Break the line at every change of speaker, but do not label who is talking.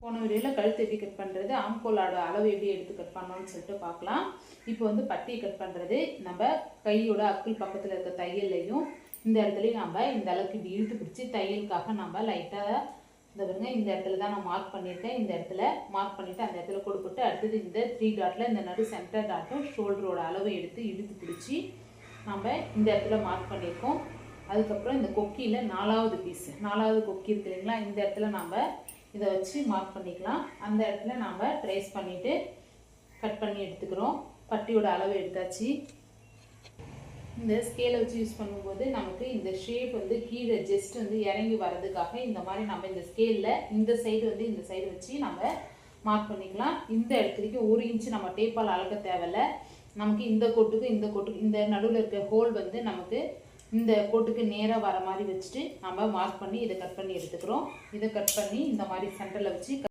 போன வீடியோவில் கழுத்து எப்படி கட் பண்ணுறது, ஆம்கோலோட அளவு எப்படி எடுத்து கட் பண்ணணும்னு சொல்லிட்டு பார்க்கலாம். இப்போ வந்து பட்டி கட் பண்ணுறது, நம்ம கையோட அக்கிள் பக்கத்தில் இருக்க தையல்லையும் இந்த இடத்துலையும் நம்ம இந்த அளவுக்கு இப்படி இழுத்து பிடிச்சி தையலுக்காக நம்ம லைட்டாக இந்த பாருங்க, இந்த இடத்துல தான் நான் மார்க் பண்ணியிருக்கேன். இந்த இடத்துல மார்க் பண்ணிவிட்டு அந்த இடத்துல கொடுத்துட்டு அடுத்தது இந்த 3 டாட்டில் இந்த நடு சென்டர் டாட்டும் ஷோல்டரோட அளவை எடுத்து இழுத்து பிடிச்சி நம்ம இந்த இடத்துல மார்க் பண்ணியிருக்கோம். அதுக்கப்புறம் இந்த கொக்கியில் 4வது பீஸ், 4வது கொக்கி இருக்கு இல்லைங்களா, இந்த இடத்துல நம்ம இதை வச்சு மார்க் பண்ணிக்கலாம். அந்த இடத்துல நம்ம ட்ரேஸ் பண்ணிவிட்டு கட் பண்ணி எடுத்துக்கிறோம். பட்டியோட அளவு எடுத்தாச்சு. இந்த ஸ்கேலை வச்சு யூஸ் பண்ணும்போது நமக்கு இந்த ஷேப் வந்து கீழே ஜஸ்ட் வந்து இறங்கி வர்றதுக்காக இந்த மாதிரி நம்ம இந்த ஸ்கேலில் இந்த சைடு வந்து இந்த சைடு வச்சு நம்ம மார்க் பண்ணிக்கலாம். இந்த இடத்துக்கு 1 இன்ச்சு நம்ம டேப்பால் அளக்க தேவையில்லை. நமக்கு இந்த கோட்டுக்கு இந்த நடுவில் இருக்க ஹோல் வந்து நமக்கு இந்த கோட்டுக்கு நேராக வர மாதிரி வச்சுட்டு நம்ம மார்க் பண்ணி இதை கட் பண்ணி எடுத்துக்கிறோம். இதை கட் பண்ணி இந்த மாதிரி சென்டரில் வச்சு